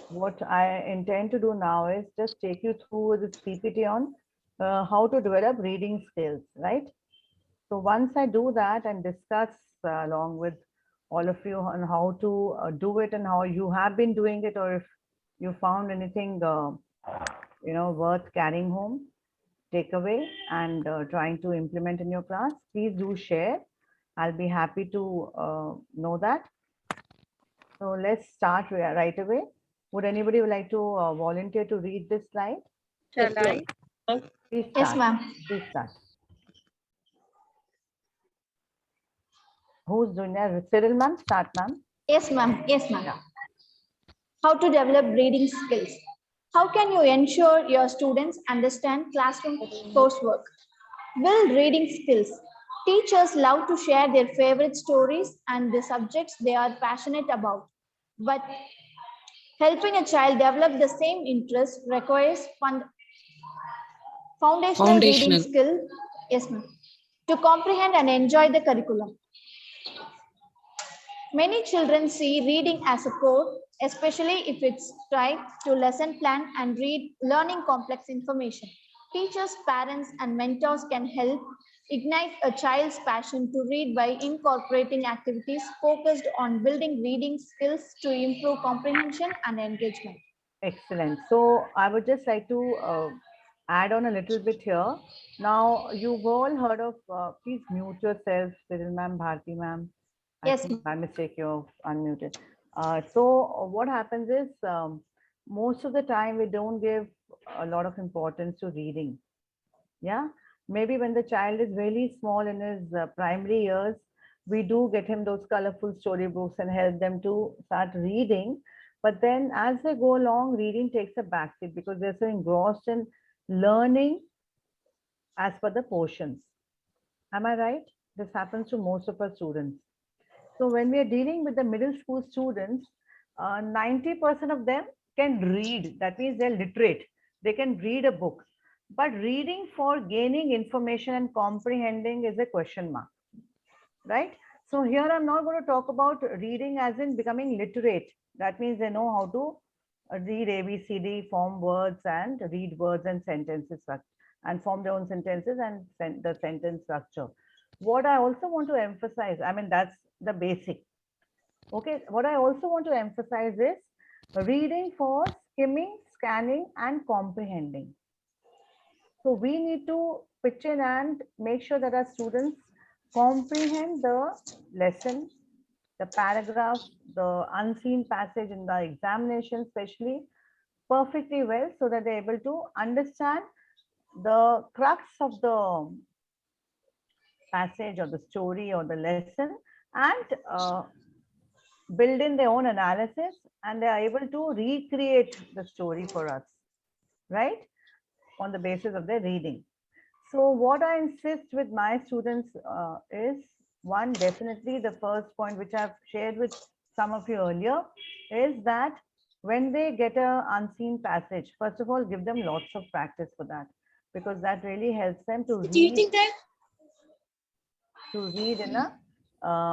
what I intend to do now is just take you through this PPT on how to develop reading skills, right? So once I do that and discuss along with all of you on how to do it and how you have been doing it, or if you found anything, worth carrying home, take away and trying to implement in your class, please do share. I'll be happy to know that. So let's start right away. Would anybody would like to volunteer to read this slide? Shall I? Please Yes, start. ma'am. Please start. Who's doing that? Cyril, ma'am? Start, ma'am. Yes, ma'am. Yes, ma'am. Yeah. How to develop reading skills. How can you ensure your students understand classroom coursework? Build reading skills. Teachers love to share their favorite stories and the subjects they are passionate about. But helping a child develop the same interest requires foundational reading skill. Yes, ma'am. To comprehend and enjoy the curriculum. Many children see reading as a core, especially if it's tied to lesson plan and learning complex information. Teachers, parents, and mentors can help ignite a child's passion to read by incorporating activities focused on building reading skills to improve comprehension and engagement. Excellent. So I would just like to add on a little bit here. Now, you've all heard of, please mute yourself, Cyril ma'am, Bharti ma'am. I Yes, think by mistake you're unmuted. So what happens is most of the time we don't give a lot of importance to reading. Yeah, maybe when the child is really small in his primary years, we do get him those colorful storybooks and help them to start reading. But then as they go along, reading takes a backseat because they're so engrossed in learning as per the portions. Am I right? This happens to most of our students. So when we are dealing with the middle school students, 90% of them can read. That means they're literate. They can read a book. But reading for gaining information and comprehending is a question mark, right? So here I'm not going to talk about reading as in becoming literate. That means they know how to read ABCD, form words and read words and sentences and form their own sentences and the sentence structure. What I also want to emphasize, I mean, that's the basic. Okay, what I also want to emphasize is reading for skimming, scanning, and comprehending. So we need to pitch in and make sure that our students comprehend the lesson, the paragraph, the unseen passage in the examination, especially perfectly well, so that they're able to understand the crux of the passage or the story or the lesson and build in their own analysis, and they are able to recreate the story for us, right, on the basis of their reading. So what I insist with my students is, one, definitely the first point which I've shared with some of you earlier is that when they get a unseen passage, first of all, give them lots of practice for that, because that really helps them to read in a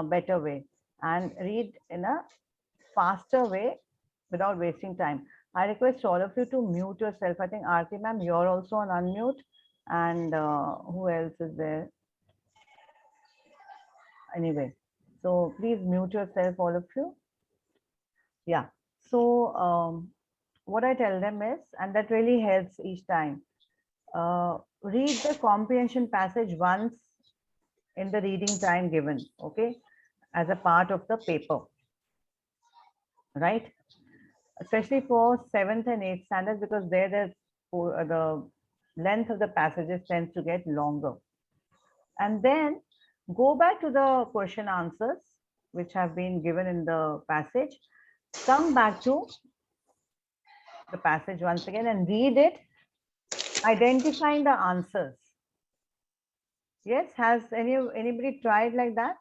better way and read in a faster way without wasting time. I request all of you to mute yourself. I think Aarti ma'am, you're also on unmute. And who else is there? Anyway, so please mute yourself, all of you. Yeah. So what I tell them is, and that really helps each time, read the comprehension passage once in the reading time given, okay, as a part of the paper, right? Especially for 7th and 8th standards, because there the length of the passages tends to get longer. And then go back to the question answers which have been given in the passage, come back to the passage once again and read it, identifying the answers. Yes, has anybody tried like that?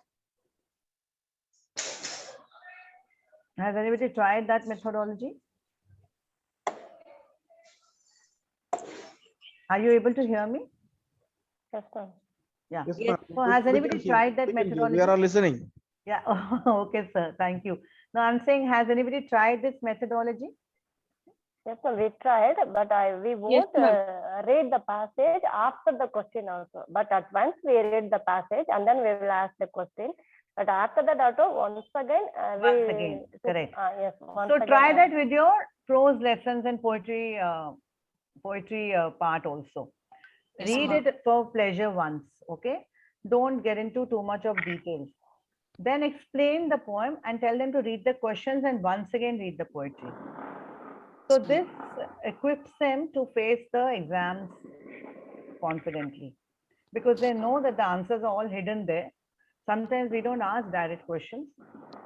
Has anybody tried that methodology? Are you able to hear me? Yes, ma'am. Yeah. Yes, So has anybody tried that methodology? We are all listening. Yeah. Okay, sir. Thank you. Now I'm saying, has anybody tried this methodology? Yes, ma'am, we tried, but we Yes, won't ma'am. read the passage after the question also. But at once we read the passage and then we will ask the question. But after that, also once again Once again, correct. yes, once So again. try that with your prose lessons and poetry part also. Yes, Read ma'am. it for pleasure once, okay? Don't get into too much of details. Then explain the poem and tell them to read the questions and once again read the poetry. So this equips them to face the exams confidently because they know that the answers are all hidden there. Sometimes we don't ask direct questions.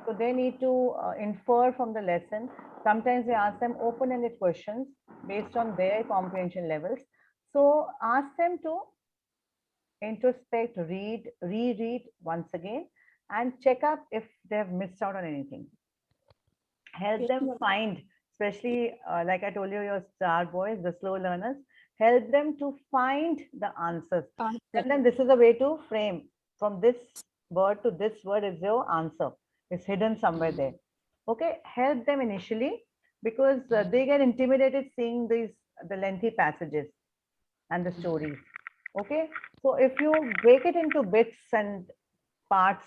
So they need to infer from the lesson. Sometimes we ask them open-ended questions based on their comprehension levels. So ask them to introspect, read, reread once again, and check up if they have missed out on anything. Help Yes, them ma'am. find, especially like I told you, your star boys, the slow learners, help them to find the answers. Answer. Tell them this is a way to frame from this word to this word is your answer. It's hidden somewhere there. Okay, help them initially because they get intimidated seeing these the lengthy passages and the stories. Okay, so if you break it into bits and parts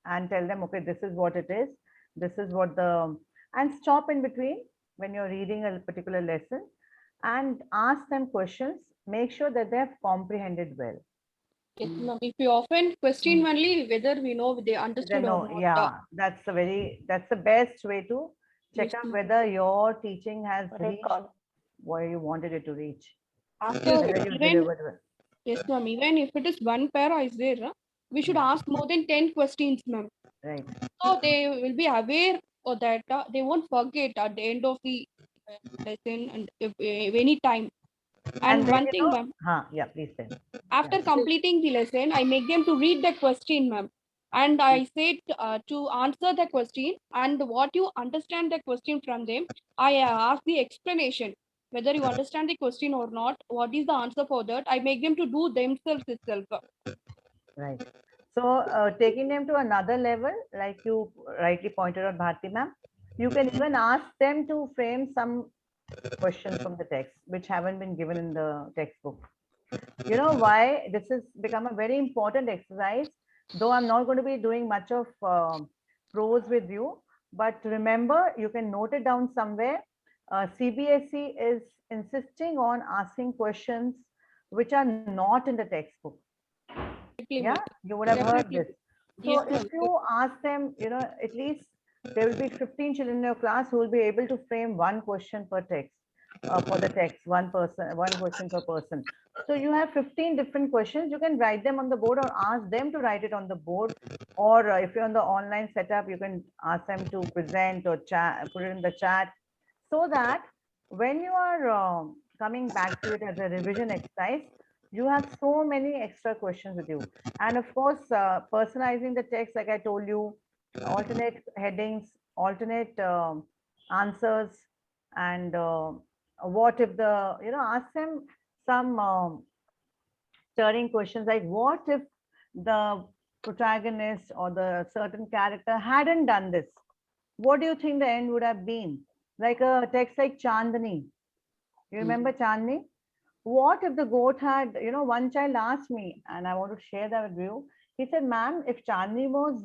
and tell them, okay, this is what it is, this is what the, and stop in between when you're reading a particular lesson and ask them questions, make sure that they have comprehended well. Yes, ma'am. If we often question only whether we know they understood or No, not. yeah, that's the best way to Yes, check out ma'am. whether your teaching has reached Recall. where you wanted it to reach, After whether you even delivered well. yes, ma'am. Even if it is one para is there, we should ask more than 10 questions, ma'am. Right. So they will be aware of that. They won't forget at the end of the lesson and if any time. And And then, one thing, ma'am, yeah, please tell. after completing the lesson, I make them to read the question, ma'am. And I said to answer the question and what you understand the question from them, I ask the explanation whether you understand the question or not. What is the answer for that? I make them to do themselves itself. Right. So taking them to another level, like you rightly pointed out, Bharti ma'am, you can even ask them to frame some questions from the text which haven't been given in the textbook. You know why this has become a very important exercise, though I'm not going to be doing much of prose with you, but remember you can note it down somewhere. CBSE is insisting on asking questions which are not in the textbook. Definitely, Yeah, ma'am. you would have heard Definitely. this. So Yes, if ma'am. you ask them, at least there will be 15 children in your class who will be able to frame one question per text, for the text, one question per person. So you have 15 different questions. You can write them on the board or ask them to write it on the board. Or if you're on the online setup, you can ask them to present or chat, put it in the chat so that when you are coming back to it as a revision exercise, you have so many extra questions with you. And of course, personalizing the text, like I told you, alternate headings, alternate answers, and what if ask them some stirring questions like, what if the protagonist or the certain character hadn't done this? What do you think the end would have been? Like a text like Chandani. You remember Chandni? What if the goat had, one child asked me, and I want to share that with you. He said, ma'am, if Chandni was,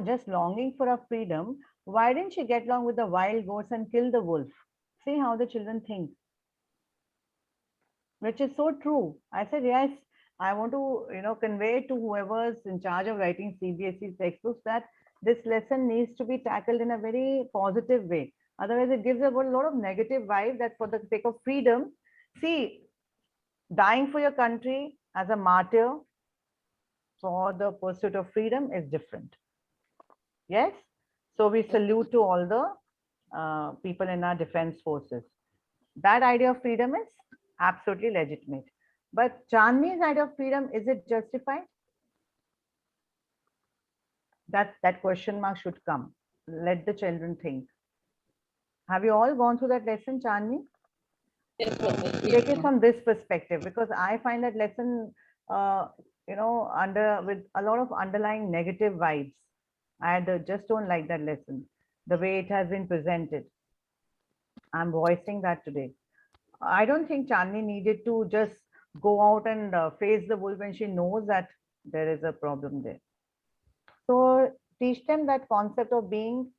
just longing for her freedom, why didn't she get along with the wild goats and kill the wolf? See how the children think, which is so true. I said, yes, I want to, convey to whoever's in charge of writing CBSE textbooks that this lesson needs to be tackled in a very positive way. Otherwise, it gives a lot of negative vibe that for the sake of freedom, see, dying for your country as a martyr for the pursuit of freedom is different. Yes? So we salute to all the people in our defense forces. That idea of freedom is absolutely legitimate. But Chandni's idea of freedom, is it justified? That question mark should come. Let the children think. Have you all gone through that lesson, Chandni? Take it from this perspective because I find that lesson, under with a lot of underlying negative vibes. I just don't like that lesson, the way it has been presented. I'm voicing that today. I don't think Chandni needed to just go out and face the wolf when she knows that there is a problem there. So teach them that concept of being,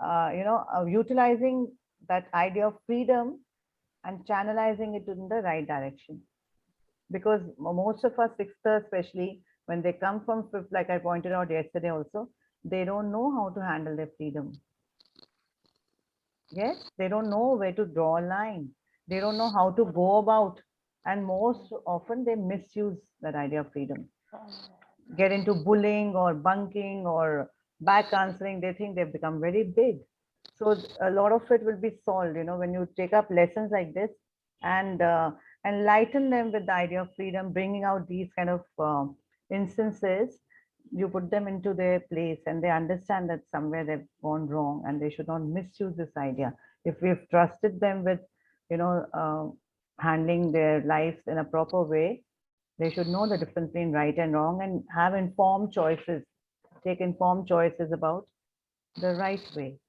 utilizing that idea of freedom and channelizing it in the right direction. Because most of us sixthers, especially when they come from fifth, like I pointed out yesterday also, they don't know how to handle their freedom. Yes, they don't know where to draw a line. They don't know how to go about. And most often they misuse that idea of freedom. Get into bullying or bunking or back answering. They think they've become very big. So a lot of it will be solved, when you take up lessons like this and enlighten them with the idea of freedom, bringing out these kind of instances. You put them into their place and they understand that somewhere they've gone wrong and they should not misuse this idea. If we've trusted them with, handling their lives in a proper way, they should know the difference between right and wrong and have informed choices, take informed choices about the right way.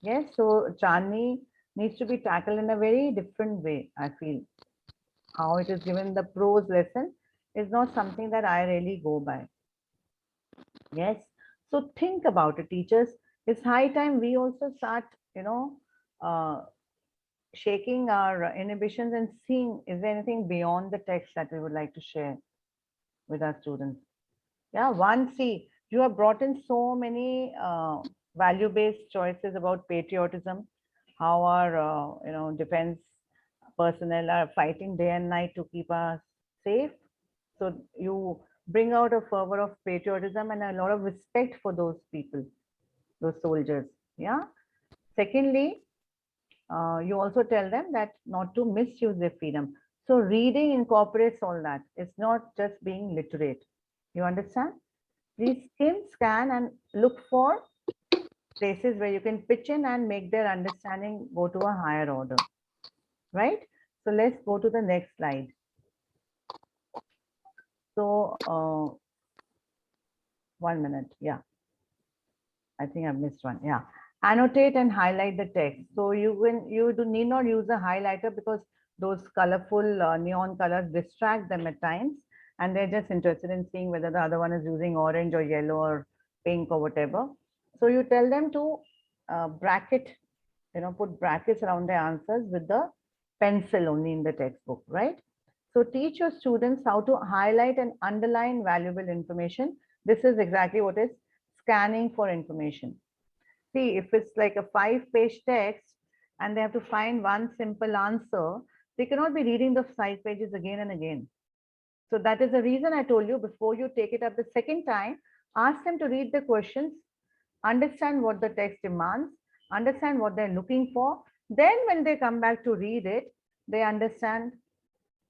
Yes, so Chandni needs to be tackled in a very different way, I feel. How it is given the prose lesson is not something that I really go by. Yes. So think about it, teachers. It's high time we also start, uh, shaking our inhibitions and seeing is there anything beyond the text that we would like to share with our students. Yeah, one, see, you have brought in so many value-based choices about patriotism, how our, defense personnel are fighting day and night to keep us safe. So you bring out a fervor of patriotism and a lot of respect for those people, those soldiers. Yeah. Secondly, you also tell them that not to misuse their freedom. So reading incorporates all that. It's not just being literate. You understand? Please skim, scan, and look for places where you can pitch in and make their understanding go to a higher order. Right? So let's go to the next slide. So 1 minute. Yeah. I think I missed one. Yeah. Annotate and highlight the text. So you do need not use a highlighter because those colorful neon colors distract them at times. And they're just interested in seeing whether the other one is using orange or yellow or pink or whatever. So you tell them to bracket, put brackets around their answers with the pencil only in the textbook, right? So teach your students how to highlight and underline valuable information. This is exactly what is scanning for information. See, if it's like a 5-page text and they have to find one simple answer, they cannot be reading the 5 pages again and again. So that is the reason I told you before you take it up the second time, ask them to read the questions, understand what the text demands, understand what they're looking for. Then when they come back to read it, they understand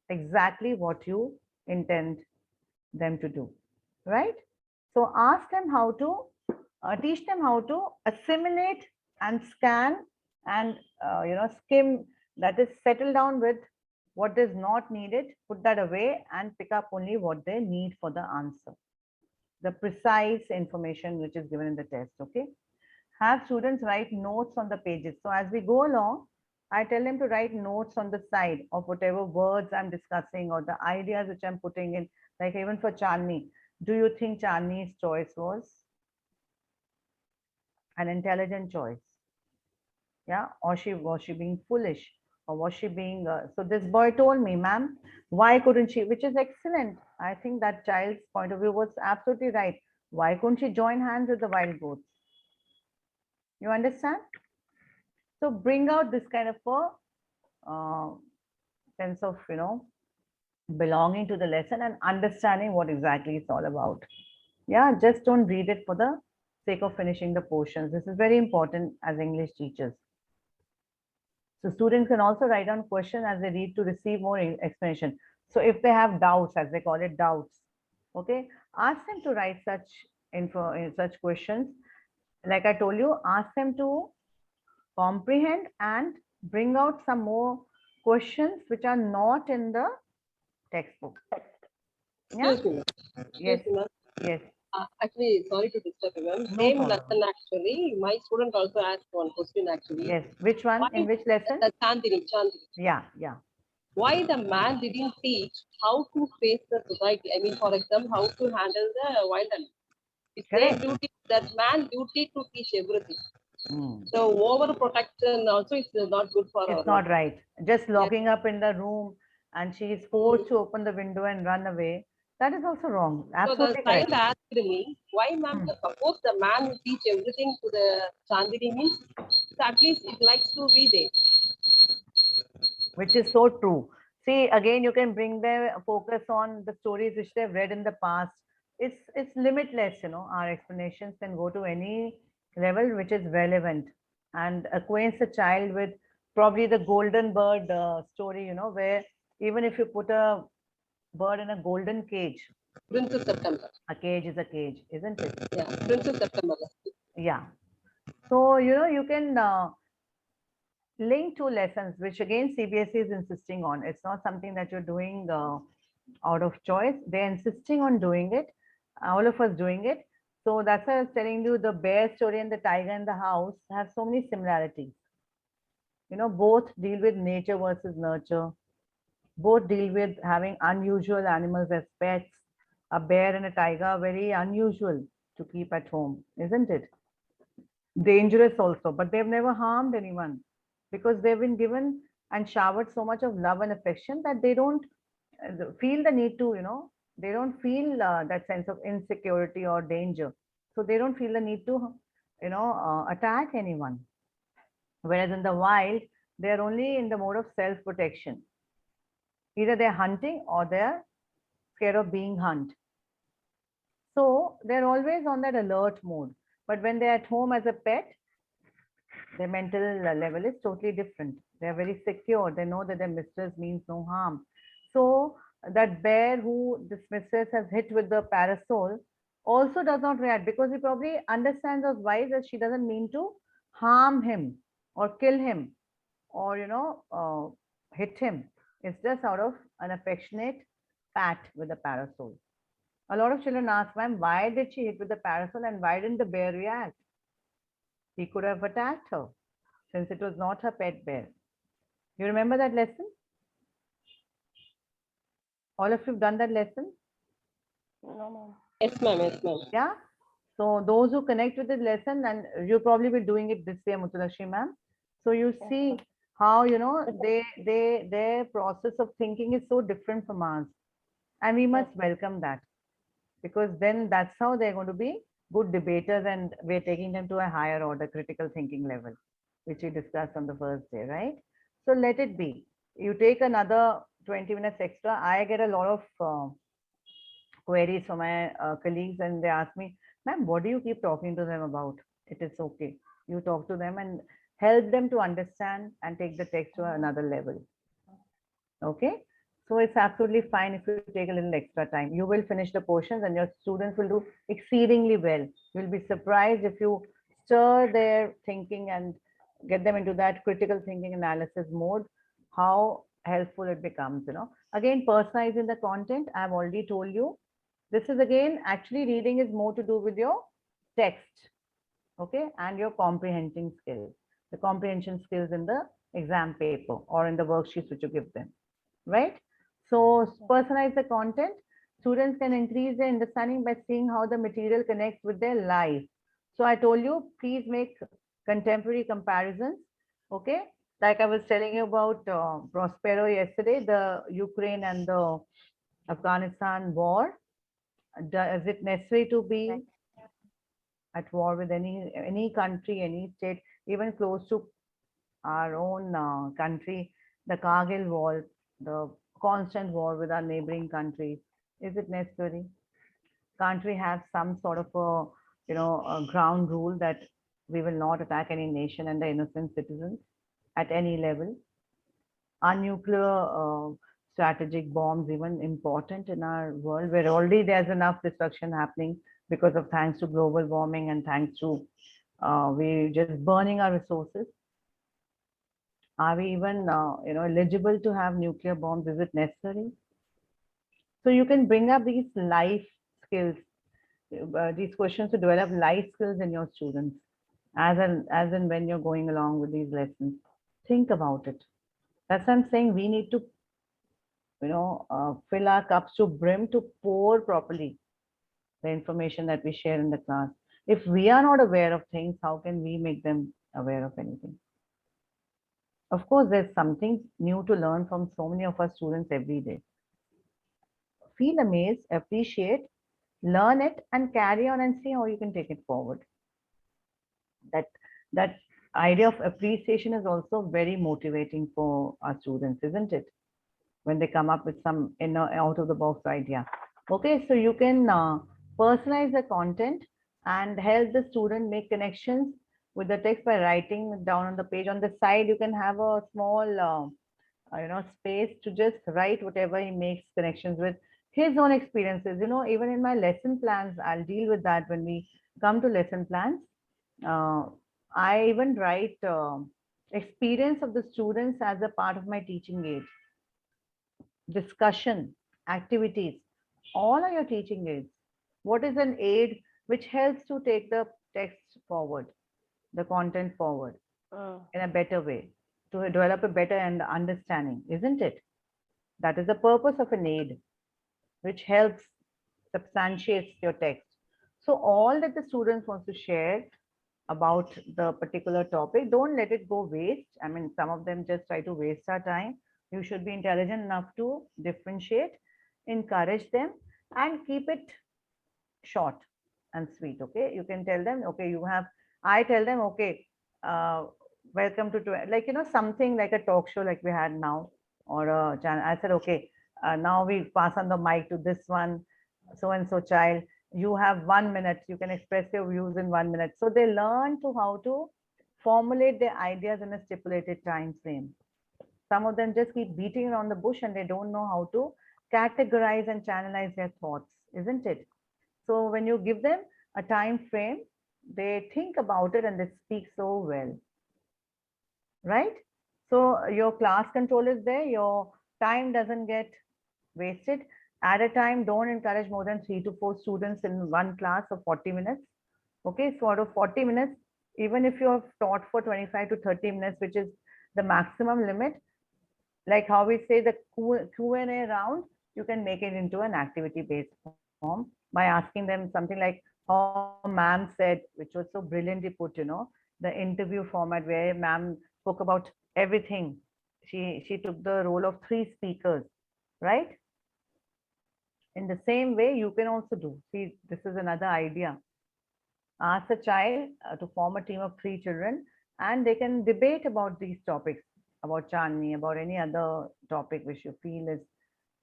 exactly what you intend them to do, right? So ask them how to, teach them how to assimilate and scan and, skim, that is settle down with what is not needed, put that away and pick up only what they need for the answer. The precise information which is given in the test, okay? Have students write notes on the pages. So as we go along, I tell them to write notes on the side of whatever words I'm discussing or the ideas which I'm putting in. Like even for Chandni, do you think Chandni's choice was an intelligent choice? Yeah, or was she being foolish, or was she being? So this boy told me, ma'am, why couldn't she? Which is excellent. I think that child's point of view was absolutely right. Why couldn't she join hands with the wild goats? You understand? So bring out this kind of a sense of, belonging to the lesson and understanding what exactly it's all about. Yeah, just don't read it for the sake of finishing the portions. This is very important as English teachers. So students can also write down questions as they read to receive more explanation. So if they have doubts, as they call it, doubts, okay, ask them to write such info, such questions. Like I told you, ask them to comprehend and bring out some more questions which are not in the textbook. Yeah. Yes. Yes. Actually, sorry to disturb you, ma'am. No Same problem. lesson actually. My student also asked one question actually. Yes. Which one? Why In which lesson? the Chandini? Yeah, yeah. Why the man didn't teach how to face the society? I mean, for example, how to handle the wild animals. It's their Correct. duty, that man duty to teach everything. Hmm. So overprotection also is not good for It's our not life. right. Just Yes. locking up in the room and she is forced to open the window and run away. That is also wrong. So the Absolutely child correct. asked me, why ma'am, Hmm. suppose the man will teach everything to the Chandini means, so at least it likes to be there. Which is so true. See, again, you can bring their focus on the stories which they've read in the past. It's limitless, you know. Our explanations can go to any level which is relevant and acquaints the child with probably the golden bird story, you know, where even if you put a bird in a golden cage, Princess September. a cage is a cage, isn't it? Yeah, Princess September. Yeah. So, you know, you can link two lessons, which again CBSE is insisting on. It's not something that you're doing out of choice. They're insisting on doing it, all of us doing it. So that's why I was telling you the bear story and the tiger in the house have so many similarities. You know, both deal with nature versus nurture. Both deal with having unusual animals as pets. A bear and a tiger are very unusual to keep at home, isn't it? Dangerous also, but they've never harmed anyone because they've been given and showered so much of love and affection that they don't feel the need to, you know, they don't feel that sense of insecurity or danger. So they don't feel the need to, you know, attack anyone. Whereas in the wild, they're only in the mode of self protection. Either they're hunting or they're scared of being hunted. So they're always on that alert mode. But when they're at home as a pet, their mental level is totally different. They're very secure. They know that their mistress means no harm. So that bear who this mistress has hit with the parasol also does not react because he probably understands or wise that she doesn't mean to harm him or kill him or, you know, hit him. It's just out of an affectionate pat with the parasol. A lot of children ask, ma'am, why did she hit with the parasol and why didn't the bear react? He could have attacked her since it was not her pet bear. You remember that lesson? All of you have done that lesson? No, ma'am. Yes, ma'am. Yes, ma'am. Yeah. So those who connect with this lesson, and you probably be doing it this year, Mutulakshmi ma'am. So you see how, you know, their process of thinking is so different from ours. And we must welcome that because then that's how they're going to be good debaters and we're taking them to a higher order critical thinking level, which we discussed on the first day, right? So let it be. You take another 20 minutes extra. I get a lot of queries from my colleagues and they ask me, ma'am, what do you keep talking to them about? It is okay. You talk to them and help them to understand and take the text to another level. Okay. So it's absolutely fine if you take a little extra time. You will finish the portions and your students will do exceedingly well. You'll be surprised if you stir their thinking and get them into that critical thinking analysis mode, how helpful it becomes, you know. Again, personalizing the content, I've already told you. This is again, actually reading is more to do with your text, okay, and your comprehending skills, the comprehension skills in the exam paper or in the worksheets which you give them, right? So personalize the content. Students can increase their understanding by seeing how the material connects with their life. So I told you, please make contemporary comparisons, okay? Like I was telling you about Prospero yesterday, the Ukraine and the Afghanistan war. Is it necessary to be at war with any country, any state, even close to our own country, the Kargil war, the constant war with our neighboring countries? Is it necessary? Can't we have some sort of a, you know, a ground rule that we will not attack any nation and the innocent citizens at any level? Are nuclear strategic bombs even important in our world where already there's enough destruction happening because of thanks to global warming and thanks to we just burning our resources? Are we even you know, eligible to have nuclear bombs? Is it necessary? So you can bring up these life skills these questions to develop life skills in your students as and when you're going along with these lessons. Think about it. That's what I'm saying. We need to, fill our cups to brim to pour properly the information that we share in the class. If we are not aware of things, how can we make them aware of anything? Of course, there's something new to learn from so many of our students every day. Feel amazed, appreciate, learn it, and carry on and see how you can take it forward. That idea of appreciation is also very motivating for our students, isn't it? When they come up with some out of the box idea. Okay, so you can personalize the content and help the student make connections with the text by writing down on the page. On the side, you can have a small space to just write whatever he makes connections with his own experiences. Even in my lesson plans, I'll deal with that when we come to lesson plans. uh, I even write experience of the students as a part of my teaching aid, discussion, activities, all are your teaching aids. What is an aid which helps to take the text forward, the content forward in a better way, to develop a better understanding, isn't it? That is the purpose of an aid, which helps substantiates your text. So all that the students want to share about the particular topic, don't let it go waste. I mean, some of them just try to waste our time. You should be intelligent enough to differentiate, encourage them, and keep it short and sweet. Okay, you can tell them, okay, I tell them, okay, uh, welcome to like something like a talk show like we had now, or a channel. I said, okay, now we pass on the mic to this one, so and so child. You have 1 minute. You can express your views in 1 minute. So they learn to how to formulate their ideas in a stipulated time frame. Some of them just keep beating around the bush and they don't know how to categorize and channelize their thoughts, isn't it? So when you give them a time frame, they think about it and they speak so well, right? So your class control is there, your time doesn't get wasted. At a time, don't encourage more than 3 to 4 students in one class of 40 minutes. Okay, so out of 40 minutes, even if you have taught for 25 to 30 minutes, which is the maximum limit, like how we say the Q&A round, you can make it into an activity-based form by asking them something like how ma'am said, which was so brilliantly put, the interview format where ma'am spoke about everything. She took the role of 3 speakers, right? In the same way, you can also do. See, this is another idea. Ask a child to form a team of 3 children, and they can debate about these topics, about Chandni, about any other topic which you feel is,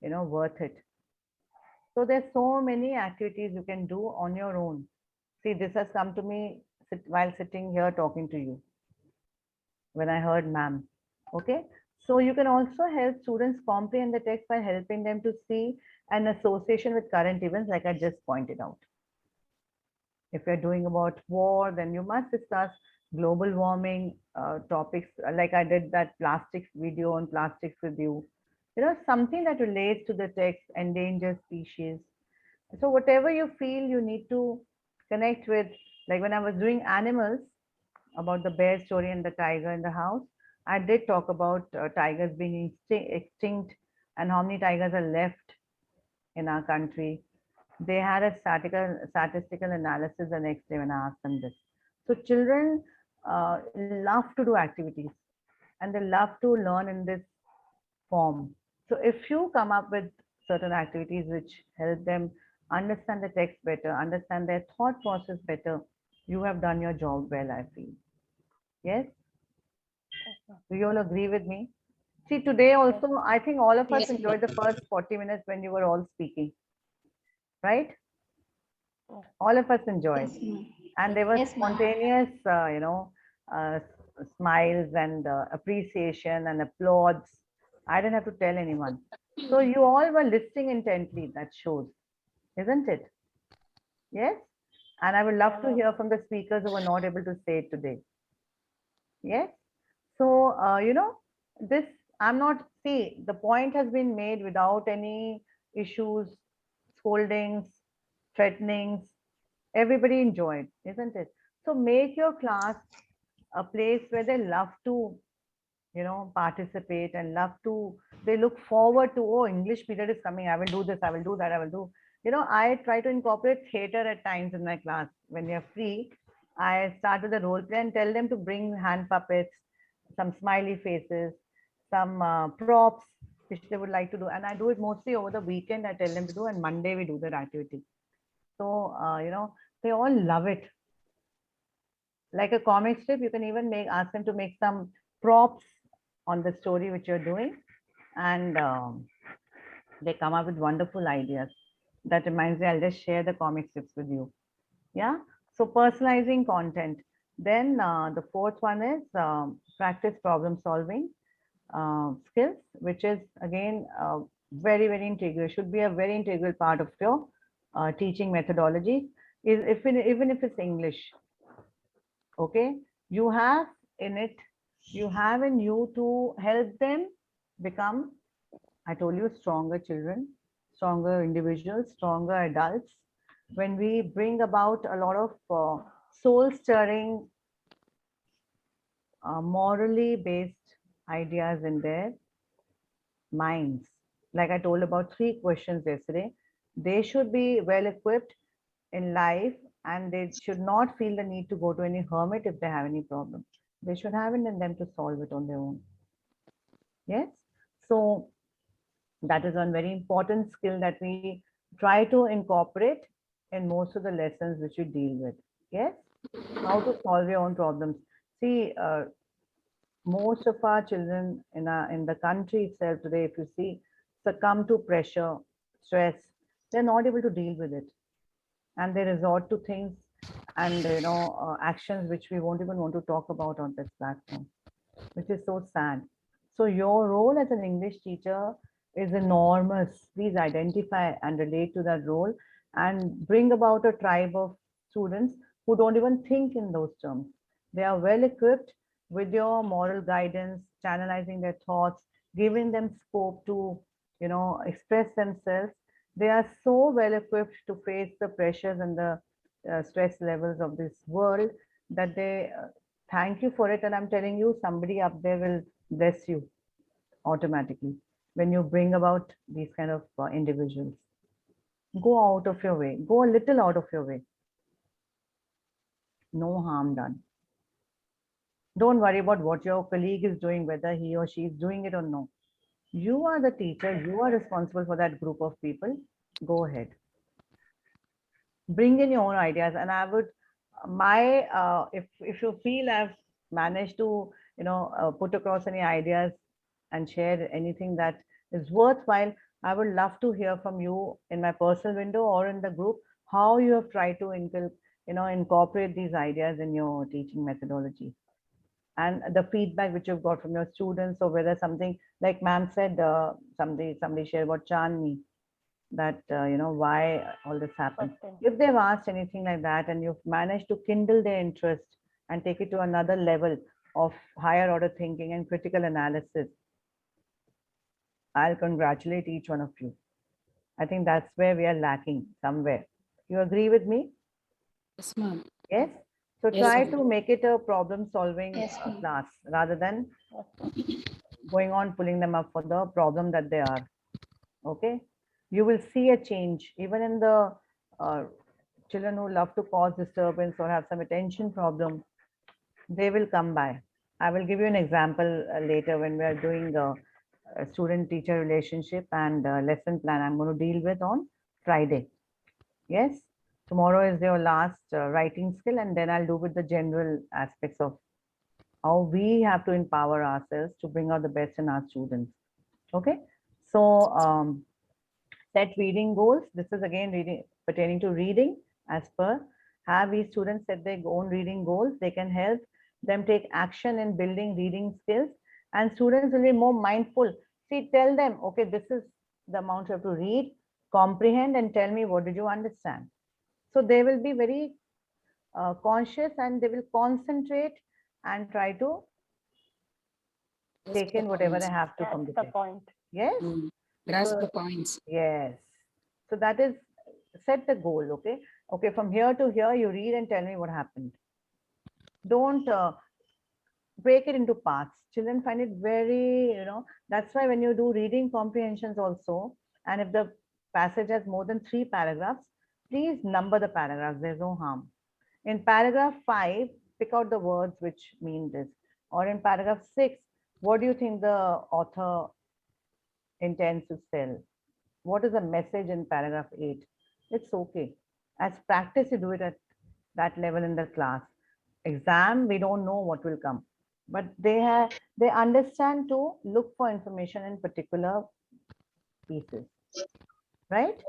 worth it. So there's so many activities you can do on your own. See, this has come to me while sitting here talking to you when I heard ma'am. Okay. So you can also help students comprehend the text by helping them to see an association with current events, like I just pointed out. If you're doing about war, then you must discuss global warming topics, like I did that plastics video on plastics with you. Something that relates to the text, endangered species. So whatever you feel you need to connect with, like when I was doing animals, about the bear story and the tiger in the house, I did talk about tigers being extinct and how many tigers are left in our country. They had a statistical analysis the next day when I asked them this. So children love to do activities and they love to learn in this form. So if you come up with certain activities which help them understand the text better, understand their thought process better, you have done your job well, I feel. Yes? Do you all agree with me? See, today also, I think all of us Yes, enjoyed the first 40 minutes when you were all speaking, right? All of us enjoyed. yes, ma'am. And there was Yes, ma'am. spontaneous, uh, smiles and appreciation and applause. I didn't have to tell anyone. So you all were listening intently. That shows, isn't it? Yes. And I would love to hear from the speakers who were not able to say it today. Yes. So this I'm not see the point has been made without any issues, scoldings, threatenings. Everybody enjoyed, isn't it? So make your class a place where they love to, participate and love to, they look forward to, oh, English period is coming, I will do this, I will do that, I will do. I try to incorporate theater at times in my class. When you're free, I start with a role play and tell them to bring hand puppets, some smiley faces, some props which they would like to do. And I do it mostly over the weekend. I tell them to do, and Monday we do that activity. So, they all love it. Like a comic strip, you can even ask them to make some props on the story which you're doing, and they come up with wonderful ideas. That reminds me, I'll just share the comic strips with you. Yeah. So personalizing content. Then the fourth one is practice problem solving skills, which is again very, very integral, should be a very integral part of your teaching methodology. Is even if it's English, okay, you have in it, you have in you to help them become, I told you, stronger children, stronger individuals, stronger adults. When we bring about a lot of soul stirring, morally based ideas in their minds, like I told about 3 questions yesterday, they should be well equipped in life, and they should not feel the need to go to any hermit if they have any problem. They should have it in them to solve it on their own. Yes. So that is one very important skill that we try to incorporate in most of the lessons which we deal with. Yes. How to solve your own problems. See, most of our children in the country itself today, if you see, succumb to pressure, stress. They're not able to deal with it, and they resort to things and actions which we won't even want to talk about on this platform, which is so sad. So your role as an English teacher is enormous. Please identify and relate to that role, and bring about a tribe of students who don't even think in those terms. They are well equipped with your moral guidance, channelizing their thoughts, giving them scope to, express themselves. They are so well equipped to face the pressures and the stress levels of this world that they thank you for it. And I'm telling you, somebody up there will bless you automatically when you bring about these kind of individuals. Go out of your way, go a little out of your way. No harm done. Don't worry about what your colleague is doing, whether he or she is doing it or no. You are the teacher, you are responsible for that group of people. Go ahead. Bring in your own ideas. And I would, if you feel I've managed to, put across any ideas and share anything that is worthwhile, I would love to hear from you in my personal window or in the group, how you have tried to incorporate these ideas in your teaching methodology, and the feedback which you've got from your students, or whether something like ma'am said, somebody shared about Chandni, that why all this happened. If they've asked anything like that and you've managed to kindle their interest and take it to another level of higher order thinking and critical analysis, I'll congratulate each one of you. I think that's where we are lacking somewhere. You agree with me? Yes, ma'am. Yes. So Yes, try ma'am. to make it a problem solving Yes, ma'am. class rather than going on pulling them up for the problem that they are. Okay. You will see a change even in the children who love to cause disturbance or have some attention problem. They will come by. I will give you an example later when we are doing the student teacher relationship and lesson plan I'm going to deal with on Friday. Yes. Tomorrow is your last writing skill, and then I'll do with the general aspects of how we have to empower ourselves to bring out the best in our students. Okay. So set reading goals. This is again reading pertaining to reading. As per, have these students set their own reading goals. They can help them take action in building reading skills, and students will be more mindful. See, tell them, okay, this is the amount you have to read, comprehend, and tell me what did you understand. So they will be very conscious, and they will concentrate and try to take in whatever they have to from the text. Yes. Grasp the points. Yes. So that is, set the goal. Okay. Okay, from here to here, you read and tell me what happened. Don't break it into parts. Children find it very, that's why when you do reading comprehensions also, and if the passage has more than 3 paragraphs, please number the paragraphs. There's no harm. In paragraph 5, pick out the words which mean this. Or in paragraph 6, what do you think the author intends to tell? What is the message in paragraph 8? It's okay. As practice, you do it at that level in the class. Exam, we don't know what will come, but they understand to look for information in particular pieces, right?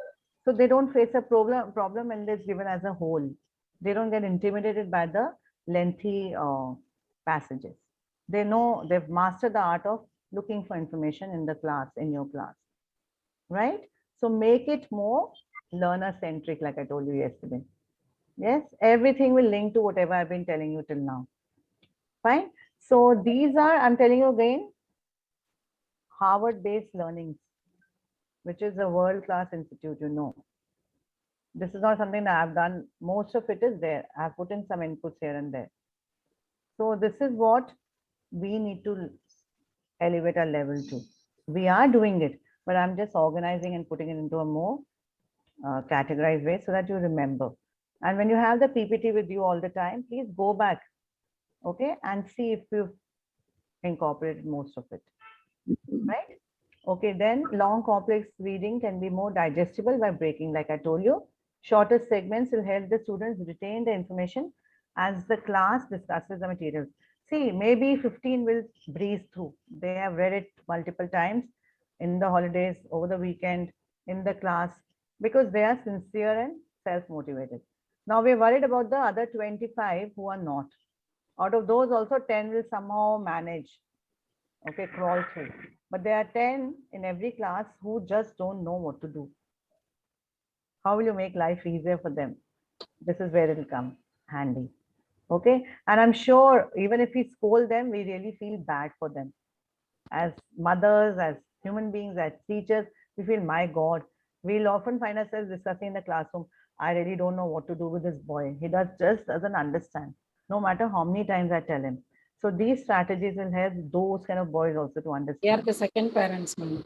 So they don't face a problem when it's given as a whole. They don't get intimidated by the lengthy passages. They know they've mastered the art of looking for information in the class, in your class, right? So make it more learner centric, like I told you yesterday. Yes, everything will link to whatever I've been telling you till now. Fine. So these are, I'm telling you again, Harvard-based learnings, which is a world-class institute, This is not something that I've done. Most of it is there. I've put in some inputs here and there. So this is what we need to elevate our level to. We are doing it, but I'm just organizing and putting it into a more categorized way so that you remember. And when you have the PPT with you all the time, please go back, okay, and see if you've incorporated most of it, right? Okay, then long complex reading can be more digestible by breaking, like I told you. Shorter segments will help the students retain the information as the class discusses the materials. See, maybe 15 will breeze through. They have read it multiple times in the holidays, over the weekend, in the class, because they are sincere and self-motivated. Now we're worried about the other 25 who are not. Out of those also 10 will somehow manage, okay, crawl through. But there are 10 in every class who just don't know what to do. How will you make life easier for them? This is where it will come handy. Okay. And I'm sure even if we scold them, we really feel bad for them. As mothers, as human beings, as teachers, we feel, my God, we'll often find ourselves discussing in the classroom, I really don't know what to do with this boy. He just doesn't understand, no matter how many times I tell him. So these strategies will help those kind of boys also to They are understand. the second parents, ma'am.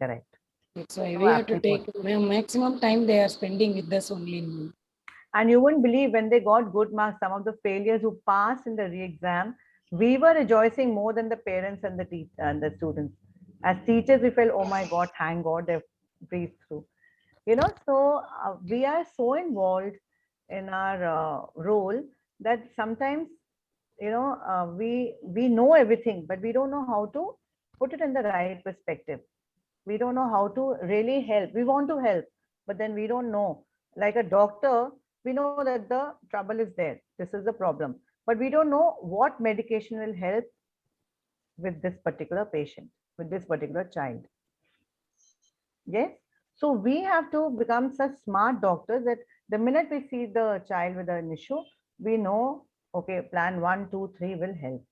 Correct. That's why So we have to aptly take put. maximum time they are spending with us only, ma'am. And you wouldn't believe when they got good marks, some of the failures who passed in the re-exam, we were rejoicing more than the parents and the students. As teachers, we felt, oh my God, thank God they've breezed through. So we are so involved in our role that sometimes, we know everything, but we don't know how to put it in the right perspective. We don't know how to really help. We want to help, but then we don't know. Like a doctor, we know that the trouble is there. This is the problem. But we don't know what medication will help with this particular patient, with this particular child. Yes. So we have to become such smart doctors that the minute we see the child with an issue, we know, okay, plan 1, 2, 3 will help.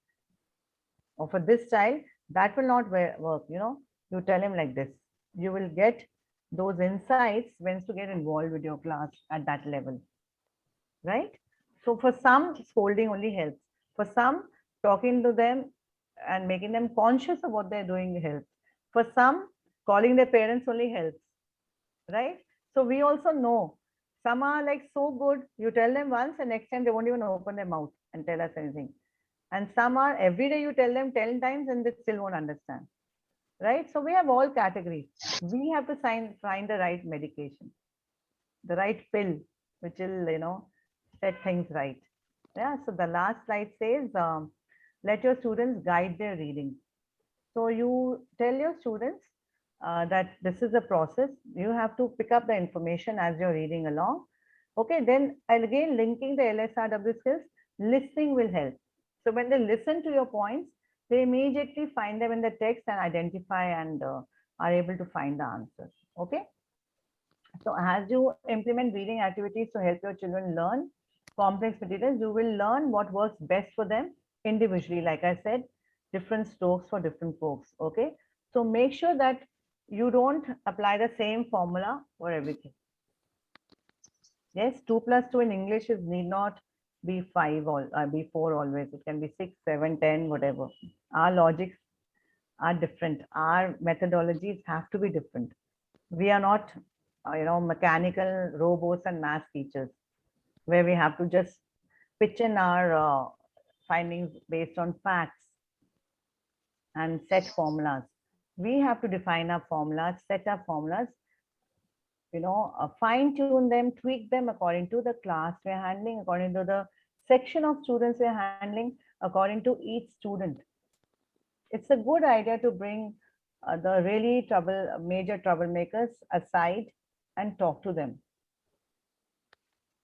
Or for this child, that will not work. You tell him like this. You will get those insights when to get involved with your class at that level, right? So for some, scolding only helps. For some, talking to them and making them conscious of what they're doing helps. For some, calling their parents only helps, right? So we also know some are like so good, you tell them once and next time they won't even open their mouth and tell us anything. And some are every day you tell them 10 times and they still won't understand, right? So we have all categories. We have to find the right medication, the right pill, which will, set things right. Yeah. So the last slide says, let your students guide their reading. So you tell your students that this is a process. You have to pick up the information as you're reading along. Okay, then again, linking the LSRW skills, listening will help. So when they listen to your points, they immediately find them in the text and identify and are able to find the answers. Okay. So as you implement reading activities to help your children learn complex materials, you will learn what works best for them individually. Like I said, different strokes for different folks. Okay. So make sure that you don't apply the same formula for everything. Yes, 2 plus 2 in English is need not be 5 or be 4 always. It can be 6, 7, 10, whatever. Our logics are different. Our methodologies have to be different. We are not, mechanical robots and math teachers where we have to just pitch in our findings based on facts and set formulas. We have to define our formulas, set our formulas, fine tune them, tweak them according to the class we're handling, according to the section of students we're handling, according to each student. It's a good idea to bring the really major troublemakers aside and talk to them.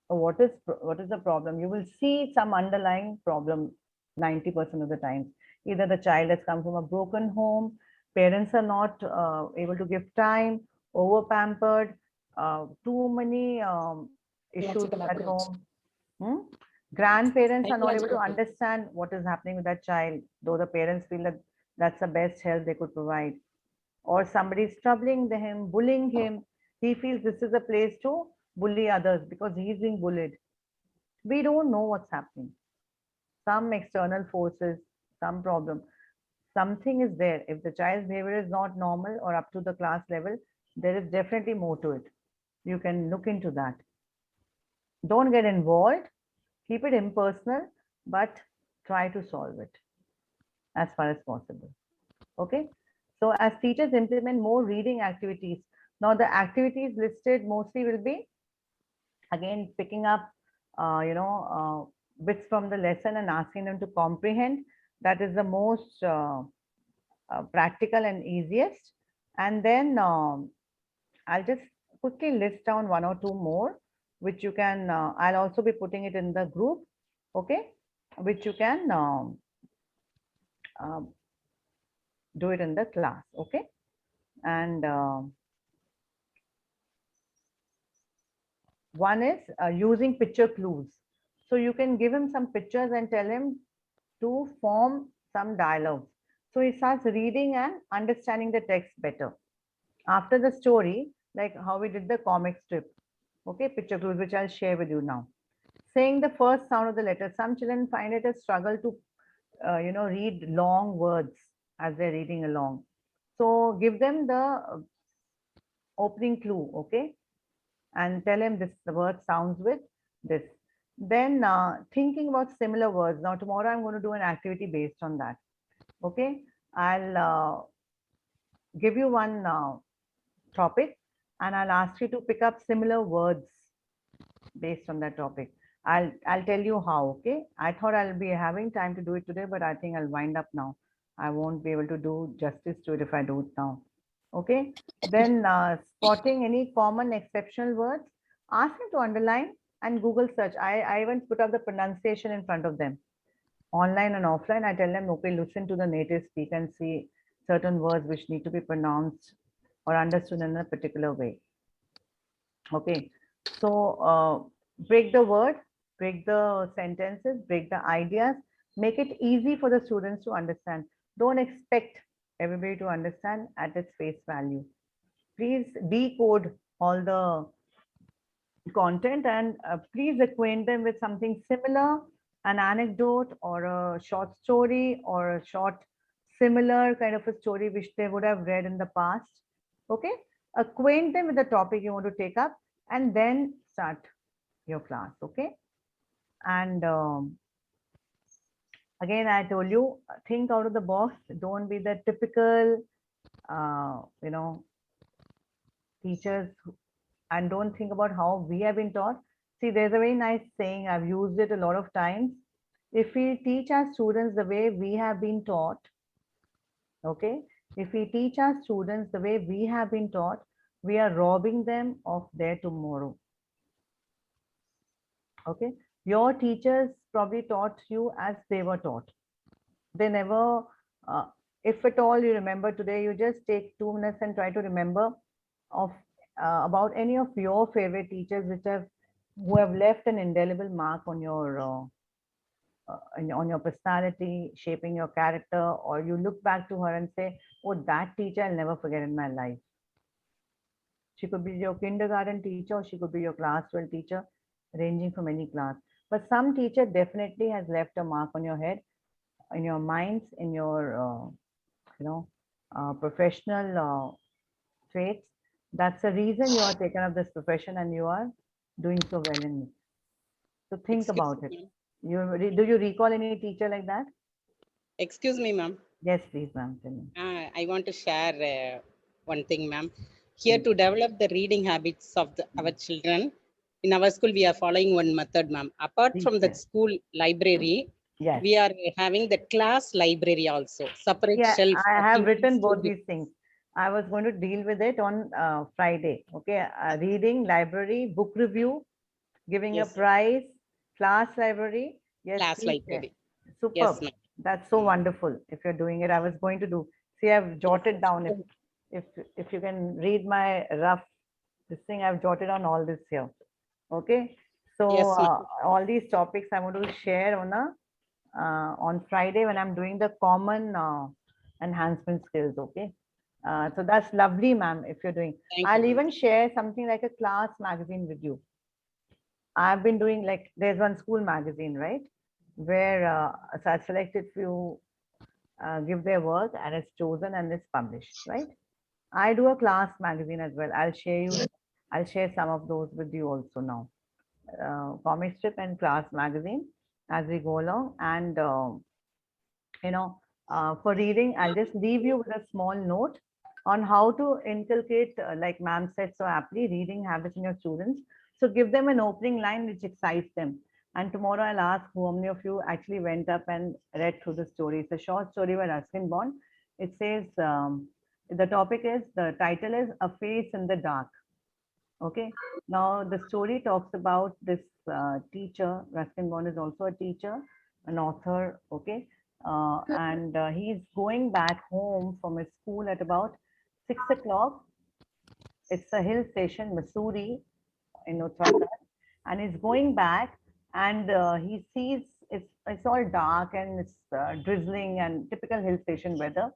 What is the problem? You will see some underlying problem 90% of the times. Either the child has come from a broken home, parents are not able to give time, over pampered, too many issues Logical at approach. home. Grandparents are not able to Psychological approach. understand what is happening with that child, though the parents feel that that's the best help they could provide. Or somebody is troubling him, bullying him. He feels this is a place to bully others because he's being bullied. We don't know what's happening. Some external forces, some problem, something is there. If the child's behavior is not normal or up to the class level, there is definitely more to it. You can look into that. Don't get involved, keep it impersonal, but try to solve it as far as possible. Okay. So as teachers implement more reading activities, now the activities listed mostly will be again picking up, bits from the lesson and asking them to comprehend. That is the most practical and easiest. And then I'll just quickly list down one or two more, which you can, I'll also be putting it in the group, okay, which you can um, do it in the class, okay. And one is using picture clues. So you can give him some pictures and tell him to form some dialogues. So he starts reading and understanding the text better. After the story, like how we did the comic strip, okay, picture clues, which I'll share with you now. Saying the first sound of the letter. Some children find it a struggle to, read long words as they're reading along. So give them the opening clue, okay, and tell him this word sounds with this. Then thinking about similar words. Now tomorrow I'm going to do an activity based on that. Okay, I'll give you one topic and I'll ask you to pick up similar words based on that topic. I'll tell you how. Okay, I thought I'll be having time to do it today, but I think I'll wind up now. I won't be able to do justice to it if I do it now. Okay, then spotting any common exceptional words, ask them to underline and Google search. I even put up the pronunciation in front of them. Online and offline, I tell them, okay, listen to the native speak and see certain words which need to be pronounced or understood in a particular way. Okay, so break the word, break the sentences, break the ideas, make it easy for the students to understand. Don't expect everybody to understand at its face value. Please decode all the content and please acquaint them with something similar, an anecdote or a short story or a short similar kind of a story which they would have read in the past. Okay, acquaint them with the topic you want to take up and then start your class. Okay, and again I told you, think out of the box. Don't be the typical teachers and don't think about how we have been taught. See, there's a very nice saying, I've used it a lot of times. If we teach our students the way we have been taught, okay, if we teach our students the way we have been taught, we are robbing them of their tomorrow. Okay, your teachers probably taught you as they were taught. They never, if at all you remember today, you just take 2 minutes and try to remember of about any of your favorite teachers who have left an indelible mark on your personality, shaping your character, or you look back to her and say, oh, that teacher I'll never forget in my life. She could be your kindergarten teacher, or she could be your class 12 teacher. ranging from any class. But some teacher definitely has left a mark on your head, in your minds, in your, professional traits. That's the reason you are taken up this profession and you are doing so well in it. So think Excuse about it. me. Do you recall any teacher like that? Excuse me, ma'am. Yes, please, ma'am. Tell me. I want to share one thing, ma'am. Here to develop the reading habits of our children, in our school, we are following one method, ma'am. Apart Please from the tell. school library, Yes. we are having the class library also, separate Yeah, shelf I for have children's written to both read. these things. I was going to deal with it on Friday. Okay, reading, library, book review, giving a Yes, prize, class library. Yes, class please share. library. Yes, Superb. ma'am. That's so wonderful. If you're doing it, I was going to do. See, I've jotted down. If if you can read my rough this thing, I've jotted on all this here. Okay, so Yes, ma'am. all these topics I want to share on Friday when I'm doing the common enhancement skills. Okay, so that's lovely, ma'am. If you're doing, Thank you, I'll ma'am. even share something like a class magazine with you. I've been doing, like, there's one school magazine, right, where so I've selected few give their work and it's chosen and it's published, right? I do a class magazine as well. I'll share some of those with you also now. Comic strip and class magazine as we go along. And, you know, for reading, I'll just leave you with a small note on how to inculcate, like ma'am said so aptly, reading habits in your students. So give them an opening line which excites them. And tomorrow I'll ask how many of you actually went up and read through the story. It's a short story by Ruskin Bond. It says, the title is A Face in the Dark. Okay. Now the story talks about this teacher. Ruskin Bond is also a teacher, an author. Okay. And he's going back home from his school at about 6 o'clock. It's a hill station, Missouri, in Uttarakhand, and he's going back, and he sees it's all dark and it's drizzling and typical hill station weather.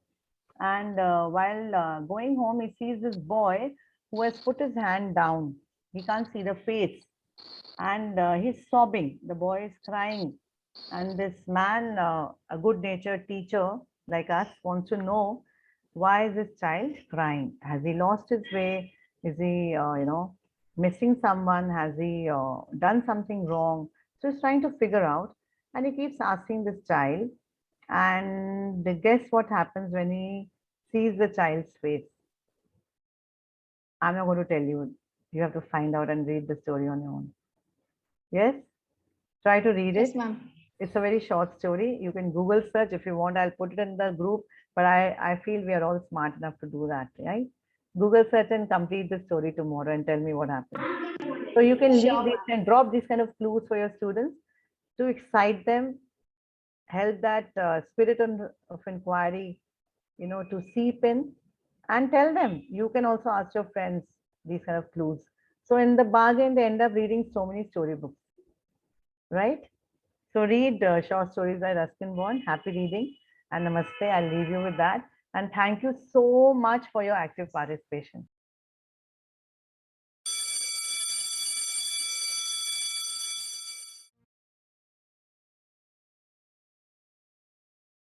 And while going home, he sees this boy who has put his hand down. He can't see the face, and he's sobbing. The boy is crying, and this man, a good-natured teacher like us, wants to know, why is this child crying? Has he lost his way? Is he, missing someone? Has he done something wrong? So he's trying to figure out, and he keeps asking this child. And guess what happens when he sees the child's face? I'm not going to tell you. You have to find out and read the story on your own. Yes? Try to read Yes, it. ma'am. It's a very short story. You can Google search if you want. I'll put it in the group, but I feel we are all smart enough to do that, right? Google search and complete the story tomorrow and tell me what happened. So you can leave these and drop these kind of clues for your students to excite them, help that spirit of inquiry, to seep in, and tell them. You can also ask your friends these kind of clues. So in the bargain, they end up reading so many storybooks, right? So read short stories by Ruskin Bond. Happy reading and namaste. I'll leave you with that. And thank you so much for your active participation.